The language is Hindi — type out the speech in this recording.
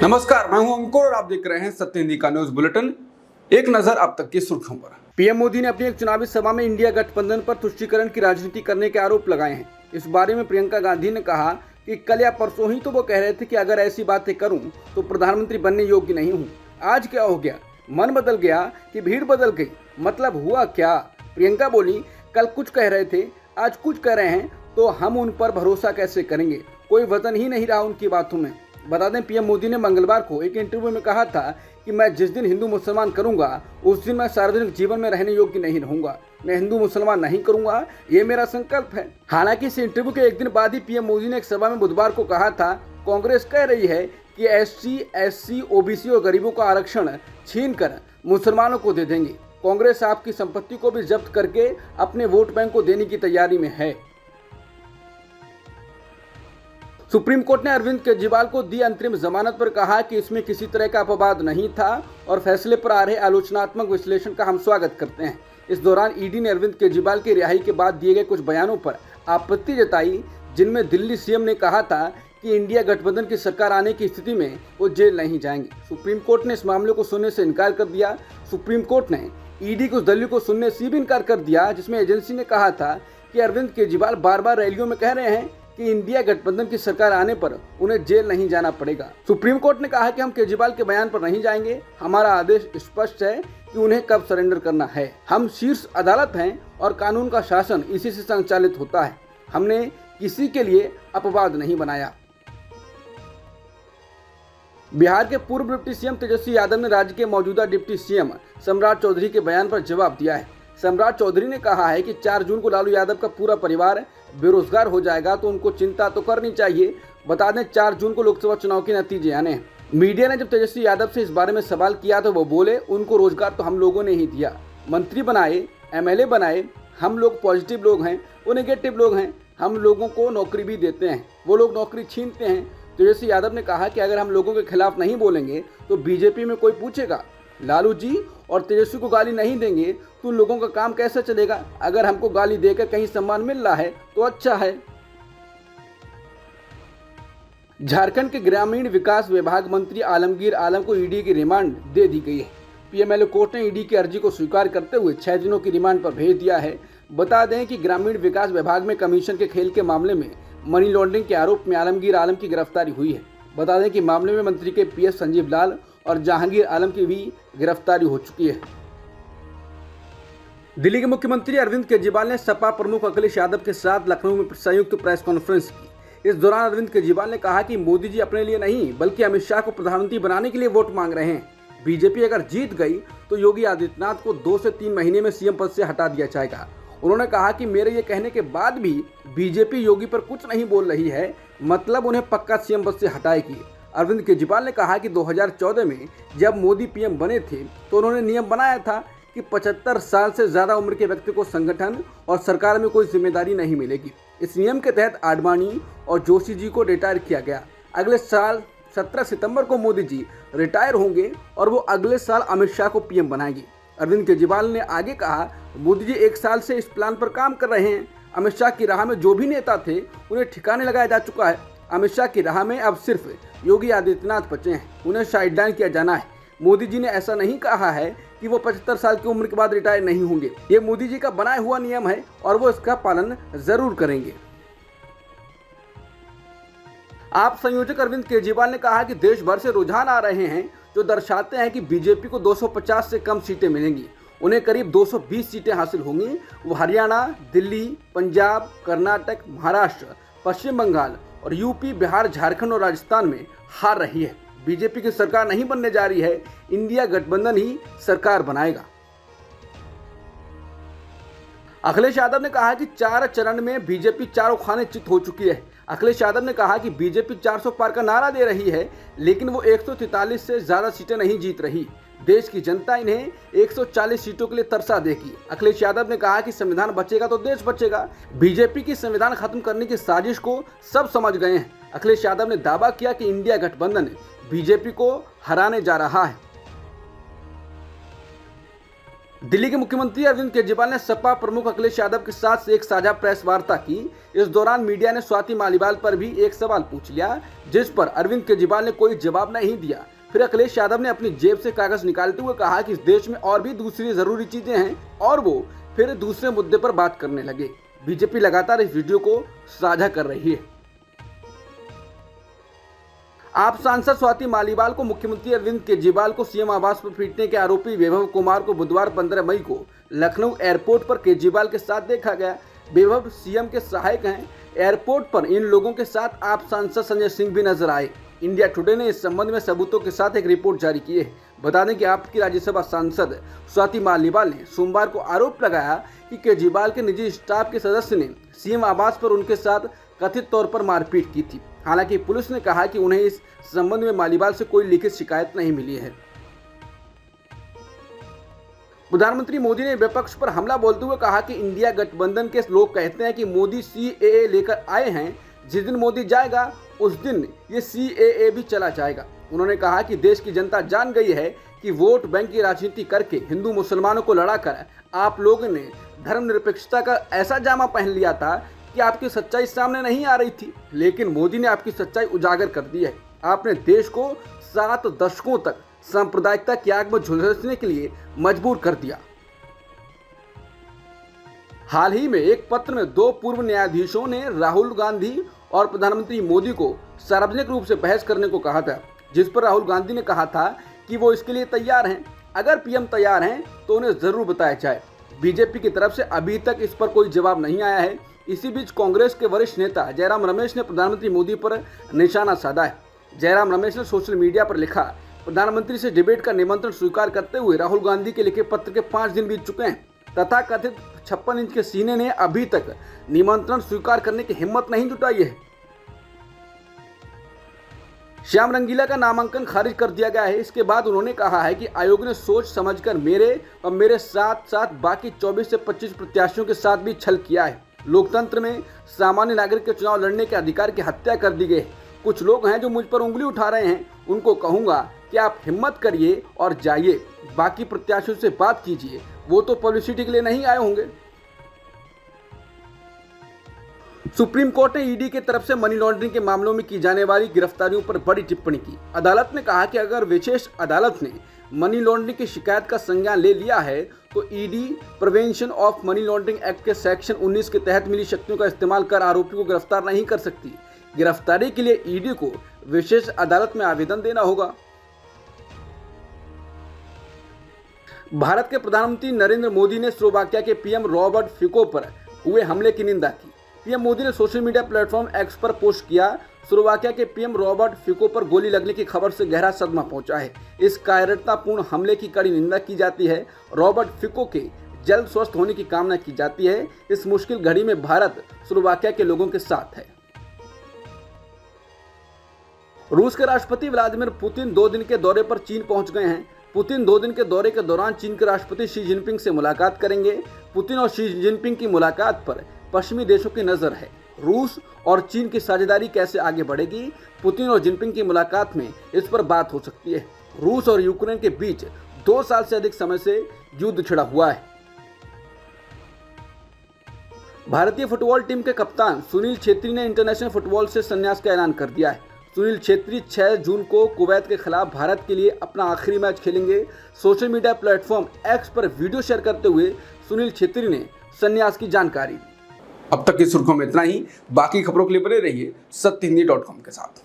नमस्कार, मैं हूं अंकुर और आप देख रहे हैं सत्य हिंदी का न्यूज बुलेटिन। एक नजर अब तक की सुर्खियों पर। पीएम मोदी ने अपनी एक चुनावी सभा में इंडिया गठबंधन पर तुष्टीकरण की राजनीति करने के आरोप लगाए हैं। इस बारे में प्रियंका गांधी ने कहा कि कल या परसों ही तो वो कह रहे थे कि अगर ऐसी बातें करूं तो प्रधानमंत्री बनने योग्य नहीं हूं। आज क्या हो गया? मन बदल गया कि भीड़ बदल गई? मतलब हुआ क्या? प्रियंका बोली, कल कुछ कह रहे थे, आज कुछ कह रहे हैं, तो हम उन पर भरोसा कैसे करेंगे? कोई वजन ही नहीं रहा उनकी बातों में। बता दें, पीएम मोदी ने मंगलवार को एक इंटरव्यू में कहा था कि मैं जिस दिन हिंदू मुसलमान करूंगा उस दिन मैं सार्वजनिक जीवन में रहने योग्य नहीं रहूंगा। मैं हिंदू मुसलमान नहीं करूंगा, ये मेरा संकल्प है। हालांकि इस इंटरव्यू के एक दिन बाद ही पीएम मोदी ने एक सभा में बुधवार को कहा था, कांग्रेस कह रही है कि एससी, एससी, ओबीसी और गरीबों का आरक्षण छीन कर मुसलमानों को दे देंगे। कांग्रेस आपकी संपत्ति को भी जब्त करके अपने वोट बैंक को देने की तैयारी में है। सुप्रीम कोर्ट ने अरविंद केजरीवाल को दी अंतरिम जमानत पर कहा कि इसमें किसी तरह का अपवाद नहीं था और फैसले पर आ रहे आलोचनात्मक विश्लेषण का हम स्वागत करते हैं। इस दौरान ईडी ने अरविंद केजरीवाल की रिहाई के बाद दिए गए कुछ बयानों पर आपत्ति जताई, जिनमें दिल्ली सीएम ने कहा था कि इंडिया गठबंधन की सरकार आने की स्थिति में वो जेल नहीं जाएंगे। सुप्रीम कोर्ट ने इस मामले को सुनने से इनकार कर दिया। सुप्रीम कोर्ट ने ईडी को उस दलील को सुनने से भी इनकार कर दिया जिसमें एजेंसी ने कहा था कि अरविंद केजरीवाल बार बार रैलियों में कह रहे हैं कि इंडिया गठबंधन की सरकार आने पर उन्हें जेल नहीं जाना पड़ेगा। सुप्रीम कोर्ट ने कहा कि हम केजरीवाल के बयान पर नहीं जाएंगे। हमारा आदेश स्पष्ट है कि उन्हें कब सरेंडर करना है। हम शीर्ष अदालत हैं और कानून का शासन इसी से संचालित होता है। हमने किसी के लिए अपवाद नहीं बनाया। बिहार के पूर्व डिप्टी सीएम तेजस्वी यादव ने राज्य के मौजूदा डिप्टी सीएम सम्राट चौधरी के बयान पर जवाब दिया है। सम्राट चौधरी ने कहा है कि 4 जून को लालू यादव का पूरा परिवार बेरोजगार हो जाएगा तो उनको चिंता तो करनी चाहिए। बता दें, 4 जून को लोकसभा चुनाव के नतीजे आने हैं। मीडिया ने जब तेजस्वी यादव से इस बारे में सवाल किया तो वो बोले, उनको रोजगार तो हम लोगों ने ही दिया, मंत्री बनाए, एमएलए बनाए। हम लोग पॉजिटिव लोग हैं, वो नेगेटिव लोग हैं। हम लोगों को नौकरी भी देते हैं, वो लोग नौकरी छीनते हैं। तेजस्वी यादव ने कहा कि अगर हम लोगों के खिलाफ नहीं बोलेंगे तो बीजेपी में कोई पूछेगा, लालू जी और तेजस्वी को गाली नहीं देंगे तो उन लोगों का काम कैसे चलेगा? अगर हमको गाली देकर कहीं सम्मान मिल रहा है तो अच्छा है। झारखंड के ग्रामीण विकास विभाग मंत्री आलमगीर आलम को ईडी की रिमांड दे दी गई है। पीएमएलए कोर्ट ने ईडी की अर्जी को स्वीकार करते हुए 6 दिनों की रिमांड पर भेज दिया है। बता दें कि ग्रामीण विकास विभाग में कमीशन के खेल के मामले में मनी लॉन्ड्रिंग के आरोप में आलमगीर आलम की गिरफ्तारी हुई है। बता दें कि मामले में मंत्री के पीएस संजीव लाल और जहांगीर आलम की भी गिरफ्तारी हो चुकी है। दिल्ली के मुख्यमंत्री अरविंद केजरीवाल ने सपा प्रमुख अखिलेश यादव के साथ लखनऊ में संयुक्त प्रेस कॉन्फ्रेंस की। इस दौरान अरविंद केजरीवाल ने कहा कि मोदी जी अपने लिए नहीं बल्कि अमित शाह को प्रधानमंत्री बनाने के लिए वोट मांग रहे हैं। बीजेपी अगर जीत गई तो योगी आदित्यनाथ को 2 से 3 महीने में सीएम पद से हटा दिया जाएगा। उन्होंने कहा कि मेरे ये कहने के बाद भी बीजेपी योगी पर कुछ नहीं बोल रही है, मतलब उन्हें पक्का सीएम पद से हटाएगी। अरविंद केजरीवाल ने कहा कि 2014 में जब मोदी पीएम बने थे तो उन्होंने नियम बनाया था कि 75 साल से ज़्यादा उम्र के व्यक्ति को संगठन और सरकार में कोई जिम्मेदारी नहीं मिलेगी। इस नियम के तहत आडवाणी और जोशी जी को रिटायर किया गया। अगले साल 17 सितंबर को मोदी जी रिटायर होंगे और वो अगले साल अमित शाह को पीएम बनाएंगे। अरविंद केजरीवाल ने आगे कहा, मोदी जी 1 साल से इस प्लान पर काम कर रहे हैं। अमित शाह की राह में जो भी नेता थे उन्हें ठिकाने लगाया जा चुका है। अमित शाह की राह में अब सिर्फ योगी आदित्यनाथ बचे हैं, उन्हें साइडलाइन किया जाना है। मोदी जी ने ऐसा नहीं कहा है कि वो 75 साल की उम्र के बाद रिटायर नहीं होंगे। ये मोदी जी का बनाया हुआ नियम है और वो इसका पालन जरूर करेंगे। आप संयोजक अरविंद केजरीवाल ने कहा कि देश भर से रुझान आ रहे हैं जो दर्शाते हैं कि बीजेपी को 250 से कम सीटें मिलेंगी। उन्हें करीब 220 सीटें हासिल होंगी। वो हरियाणा, दिल्ली, पंजाब, कर्नाटक, महाराष्ट्र, पश्चिम बंगाल और यूपी, बिहार, झारखंड और राजस्थान में हार रही है। बीजेपी की सरकार नहीं बनने जा रही है, इंडिया गठबंधन ही सरकार बनाएगा। अखिलेश यादव ने कहा कि 4 चरण में बीजेपी चारों खाने चित हो चुकी है। अखिलेश यादव ने कहा कि बीजेपी 400 पार का नारा दे रही है, लेकिन वो 143 से ज्यादा सीटें नहीं जीत रही। देश की जनता इन्हें 140 सीटों के लिए तरसा देगी। अखिलेश यादव ने कहा कि संविधान बचेगा तो देश बचेगा। बीजेपी की संविधान खत्म करने की साजिश को सब समझ गए हैं। अखिलेश यादव ने दावा किया कि इंडिया गठबंधन बीजेपी को हराने जा रहा है। दिल्ली के मुख्यमंत्री अरविंद केजरीवाल ने सपा प्रमुख अखिलेश यादव के साथ एक साझा प्रेस वार्ता की। इस दौरान मीडिया ने स्वाति मालीवाल पर भी एक सवाल पूछ लिया, जिस पर अरविंद केजरीवाल ने कोई जवाब नहीं दिया। फिर अखिलेश यादव ने अपनी जेब से कागज निकालते हुए कहा कि इस देश में और भी दूसरी जरूरी चीजें हैं और वो फिर दूसरे मुद्दे पर बात करने लगे। बीजेपी लगातार इस वीडियो को साझा कर रही है। आप सांसद स्वाति मालीवाल को मुख्यमंत्री अरविंद केजरीवाल को सीएम आवास पर पीटने के आरोपी वैभव कुमार को बुधवार 15 मई को लखनऊ एयरपोर्ट पर केजरीवाल के साथ देखा गया। वैभव सीएम के सहायक हैं। एयरपोर्ट पर इन लोगों के साथ आप सांसद संजय सिंह भी नजर आए। इंडिया टुडे ने इस संबंध में सबूतों के साथ एक रिपोर्ट जारी की है। बता दें कि आपकी राज्यसभा सांसद स्वाति मालीवाल ने सोमवार को आरोप लगाया कि केजरीवाल के निजी स्टाफ के सदस्य ने सीएम आवास पर उनके साथ कथित तौर पर मारपीट की थी। हालांकि पुलिस ने कहा कि उन्हें इस संबंध में मालीवाल से कोई लिखित शिकायत नहीं मिली है। प्रधानमंत्री मोदी ने विपक्ष पर हमला बोलते हुए कहा कि इंडिया गठबंधन के लोग कहते हैं कि मोदी सीएए लेकर आए हैं। जिस दिन मोदी जाएगा उस दिन ये सीएए भी चला जाएगा। उन्होंने कहा कि देश की जनता जान गई है कि वोट बैंक की राजनीति करके हिंदू मुसलमानों को लड़ाकर आप लोगों ने धर्मनिरपेक्षता का ऐसा जामा पहन लिया था कि आपकी सच्चाई सामने नहीं आ रही थी, लेकिन मोदी ने आपकी सच्चाई उजागर कर दी है। आपने देश को 7 दशकों तक सांप्रदायिकता की आग में झुलसने के लिए मजबूर कर दिया। हाल ही में एक पत्र में 2 पूर्व न्यायाधीशों ने राहुल गांधी और प्रधानमंत्री मोदी को सार्वजनिक रूप से बहस करने को कहा था, जिस पर राहुल गांधी ने कहा था कि वो इसके लिए तैयार हैं। अगर पीएम तैयार हैं तो उन्हें जरूर बताया जाए। बीजेपी की तरफ से अभी तक इस पर कोई जवाब नहीं आया है। इसी बीच कांग्रेस के वरिष्ठ नेता जयराम रमेश ने प्रधानमंत्री मोदी पर निशाना साधा है। जयराम रमेश ने सोशल मीडिया पर लिखा, प्रधानमंत्री से डिबेट का निमंत्रण स्वीकार करते हुए राहुल गांधी के लिखे पत्र के 5 दिन बीत चुके हैं। तथा कथित 56 इंच के सीने ने अभी तक निमंत्रण स्वीकार करने की हिम्मत नहीं जुटाई है। श्याम रंगीला का नामांकन खारिज कर दिया गया है। इसके बाद उन्होंने कहा है कि आयोग ने सोच समझकर मेरे और मेरे साथ साथ बाकी 24 से 25 प्रत्याशियों के साथ भी छल किया है। लोकतंत्र में सामान्य नागरिक के चुनाव लड़ने के अधिकार की हत्या कर दी गई। कुछ लोग हैं जो मुझ पर उंगली उठा रहे हैं, उनको कहूंगा कि आप हिम्मत करिए और जाइए, बाकी प्रत्याशियों से बात कीजिए, वो तो पब्लिसिटी के लिए नहीं आए होंगे। सुप्रीम कोर्ट ने ईडी की तरफ से मनी लॉन्ड्रिंग के मामलों में की जाने वाली गिरफ्तारियों पर बड़ी टिप्पणी की। अदालत ने कहा कि अगर विशेष अदालत ने मनी लॉन्ड्रिंग की शिकायत का संज्ञान ले लिया है तो ED prevention of money laundering act के सेक्शन 19 के तहत मिली शक्तियों का इस्तेमाल कर आरोपी को गिरफ्तार नहीं कर सकती। गिरफ्तारी के लिए ईडी को विशेष अदालत में आवेदन देना होगा। भारत के प्रधानमंत्री नरेंद्र मोदी ने स्लोवाकिया के पीएम रॉबर्ट फिको पर हुए हमले की निंदा की। पीएम मोदी ने सोशल मीडिया प्लेटफॉर्म एक्स पर पोस्ट किया, स्लोवाकिया के पीएम रॉबर्ट फिको पर गोली लगने की खबर से गहरा सदमा पहुंचा है। इस कायरतापूर्ण हमले की कड़ी निंदा की जाती है। रॉबर्ट फिको के जल्द स्वस्थ होने की कामना की जाती है। इस मुश्किल घड़ी में भारत स्लोवाकिया के लोगों के साथ है। रूस के राष्ट्रपति व्लादिमीर पुतिन 2 दिन के दौरे पर चीन पहुंच गए हैं। पुतिन 2 दिन के दौरे के दौरान चीन के राष्ट्रपति शी जिनपिंग से मुलाकात करेंगे। पुतिन और शी जिनपिंग की मुलाकात पर पश्चिमी देशों की नजर है। रूस और चीन की साझेदारी कैसे आगे बढ़ेगी, पुतिन और जिनपिंग की मुलाकात में इस पर बात हो सकती है। रूस और यूक्रेन के बीच 2 साल से अधिक समय से युद्ध छिड़ा हुआ है। भारतीय फुटबॉल टीम के कप्तान सुनील छेत्री ने इंटरनेशनल फुटबॉल से संन्यास का ऐलान कर दिया है। सुनील छेत्री 6 जून को कुवैत के खिलाफ भारत के लिए अपना आखिरी मैच खेलेंगे। सोशल मीडिया प्लेटफॉर्म एक्स पर वीडियो शेयर करते हुए सुनील छेत्री ने संन्यास की जानकारी दी। अब तक की सुर्खियों में इतना ही। बाकी खबरों के लिए बने रहिए सत्यहिंदी.com के साथ।